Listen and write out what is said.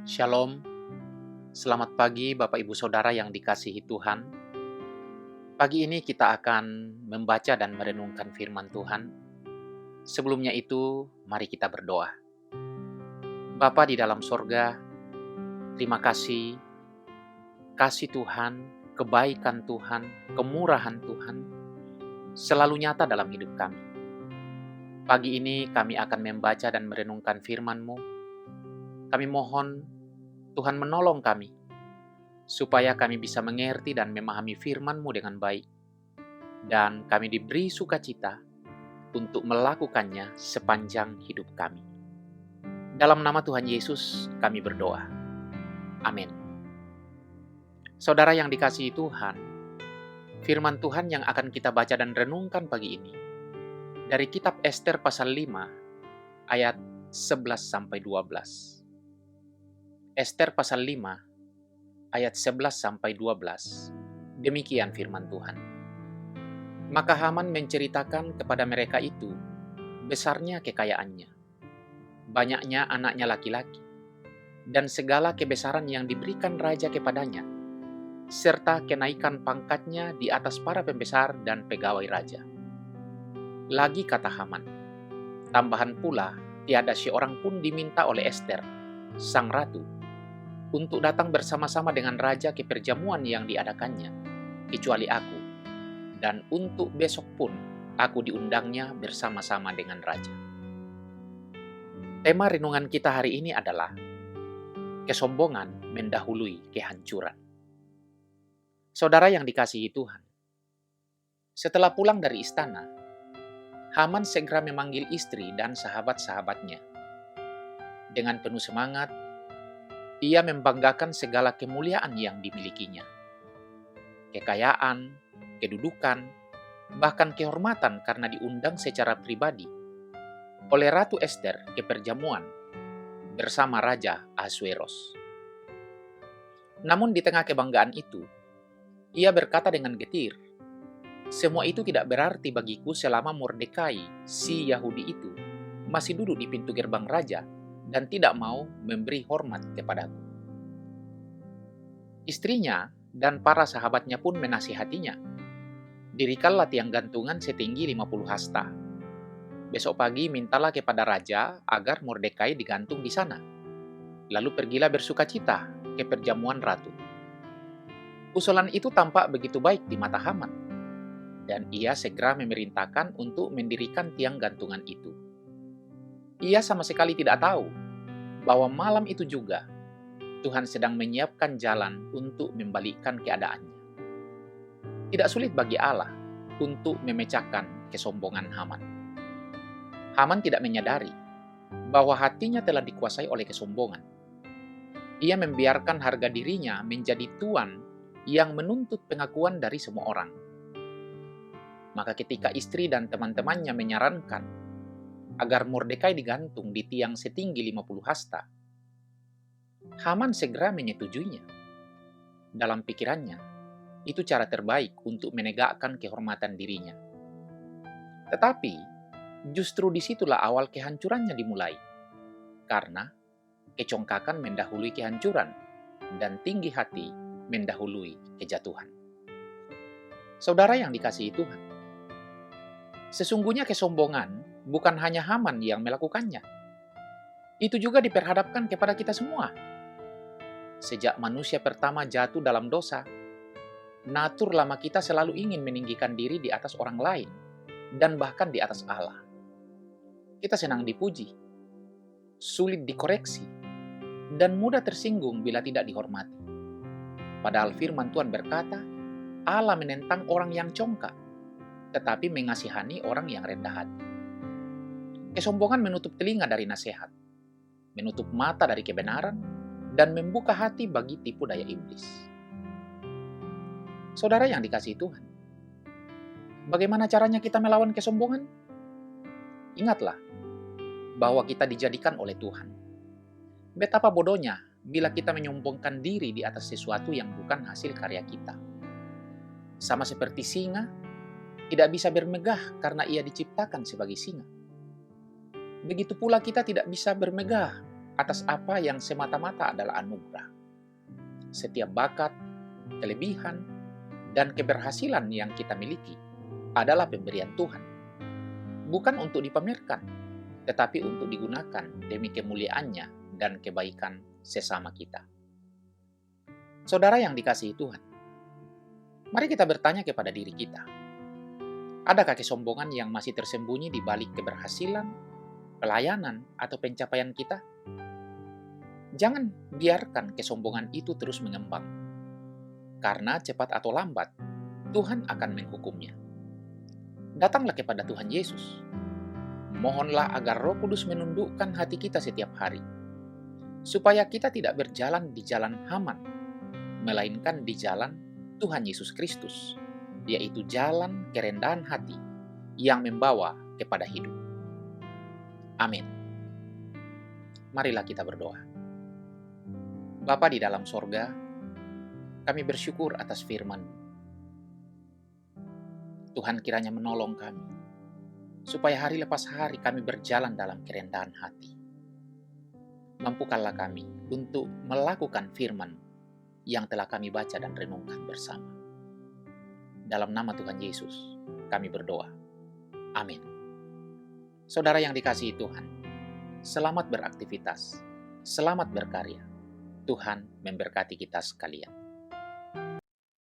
Shalom, selamat pagi Bapak Ibu Saudara yang dikasihi Tuhan. Pagi ini kita akan membaca dan merenungkan firman Tuhan. Sebelumnya itu, mari kita berdoa. Bapa di dalam sorga, terima kasih Tuhan, kebaikan Tuhan, kemurahan Tuhan, selalu nyata dalam hidup kami. Pagi ini kami akan membaca dan merenungkan firman-Mu. Kami mohon Tuhan menolong kami, supaya kami bisa mengerti dan memahami firman-Mu dengan baik, dan kami diberi sukacita untuk melakukannya sepanjang hidup kami. Dalam nama Tuhan Yesus kami berdoa. Amin. Saudara yang dikasihi Tuhan, firman Tuhan yang akan kita baca dan renungkan pagi ini dari kitab Ester pasal 5 ayat 11-12. Ester pasal 5 ayat 11-12. Demikian firman Tuhan. Maka Haman menceritakan kepada mereka itu besarnya kekayaannya, banyaknya anaknya laki-laki, dan segala kebesaran yang diberikan raja kepadanya, serta kenaikan pangkatnya di atas para pembesar dan pegawai raja. Lagi kata Haman, tambahan pula tiada seorang pun diminta oleh Ester, sang ratu, untuk datang bersama-sama dengan raja ke perjamuan yang diadakannya, kecuali aku, dan untuk besok pun aku diundangnya bersama-sama dengan raja. Tema renungan kita hari ini adalah kesombongan mendahului kehancuran. Saudara yang dikasihi Tuhan, setelah pulang dari istana, Haman segera memanggil istri dan sahabat-sahabatnya. Dengan penuh semangat, ia membanggakan segala kemuliaan yang dimilikinya. Kekayaan, kedudukan, bahkan kehormatan karena diundang secara pribadi oleh Ratu Ester ke perjamuan bersama Raja Ahasweros. Namun di tengah kebanggaan itu, ia berkata dengan getir, "Semua itu tidak berarti bagiku selama Mordekai, si Yahudi itu, masih duduk di pintu gerbang raja dan tidak mau memberi hormat kepadaku." Istrinya dan para sahabatnya pun menasihatinya. "Dirikanlah tiang gantungan setinggi 50 hasta. Besok pagi mintalah kepada raja agar Mordekai digantung di sana. Lalu pergilah bersukacita ke perjamuan ratu." Usulan itu tampak begitu baik di mata Haman, dan ia segera memerintahkan untuk mendirikan tiang gantungan itu. Ia sama sekali tidak tahu bahwa malam itu juga Tuhan sedang menyiapkan jalan untuk membalikkan keadaannya. Tidak sulit bagi Allah untuk memecahkan kesombongan Haman. Haman tidak menyadari bahwa hatinya telah dikuasai oleh kesombongan. Ia membiarkan harga dirinya menjadi tuan yang menuntut pengakuan dari semua orang. Maka ketika istri dan teman-temannya menyarankan agar Mordekai digantung di tiang setinggi 50 hasta, Haman segera menyetujuinya. Dalam pikirannya, itu cara terbaik untuk menegakkan kehormatan dirinya. Tetapi, justru disitulah awal kehancurannya dimulai. Karena kecongkakan mendahului kehancuran dan tinggi hati mendahului kejatuhan. Saudara yang dikasihi Tuhan, sesungguhnya kesombongan bukan hanya Haman yang melakukannya. Itu juga diperhadapkan kepada kita semua. Sejak manusia pertama jatuh dalam dosa, natur lama kita selalu ingin meninggikan diri di atas orang lain dan bahkan di atas Allah. Kita senang dipuji, sulit dikoreksi, dan mudah tersinggung bila tidak dihormati. Padahal firman Tuhan berkata, Allah menentang orang yang congkak, tetapi mengasihani orang yang rendah hati. Kesombongan menutup telinga dari nasihat, menutup mata dari kebenaran, dan membuka hati bagi tipu daya iblis. Saudara yang dikasihi Tuhan, bagaimana caranya kita melawan kesombongan? Ingatlah bahwa kita dijadikan oleh Tuhan. Betapa bodohnya bila kita menyombongkan diri di atas sesuatu yang bukan hasil karya kita. Sama seperti singa, tidak bisa bermegah karena ia diciptakan sebagai singa. Begitu pula kita tidak bisa bermegah atas apa yang semata-mata adalah anugerah. Setiap bakat, kelebihan, dan keberhasilan yang kita miliki adalah pemberian Tuhan. Bukan untuk dipamerkan, tetapi untuk digunakan demi kemuliaannya dan kebaikan sesama kita. Saudara yang dikasihi Tuhan, mari kita bertanya kepada diri kita, adakah kesombongan yang masih tersembunyi di balik keberhasilan, pelayanan, atau pencapaian kita? Jangan biarkan kesombongan itu terus mengembang, karena cepat atau lambat Tuhan akan menghukumnya. Datanglah kepada Tuhan Yesus. Mohonlah agar Roh Kudus menundukkan hati kita setiap hari, supaya kita tidak berjalan di jalan Haman, melainkan di jalan Tuhan Yesus Kristus, yaitu jalan kerendahan hati yang membawa kepada hidup. Amin. Marilah kita berdoa. Bapa di dalam sorga, kami bersyukur atas firman. Tuhan kiranya menolong kami, supaya hari lepas hari kami berjalan dalam kerendahan hati. Mampukanlah kami untuk melakukan firman yang telah kami baca dan renungkan bersama. Dalam nama Tuhan Yesus, kami berdoa. Amin. Saudara yang dikasihi Tuhan, selamat beraktivitas, selamat berkarya. Tuhan memberkati kita sekalian.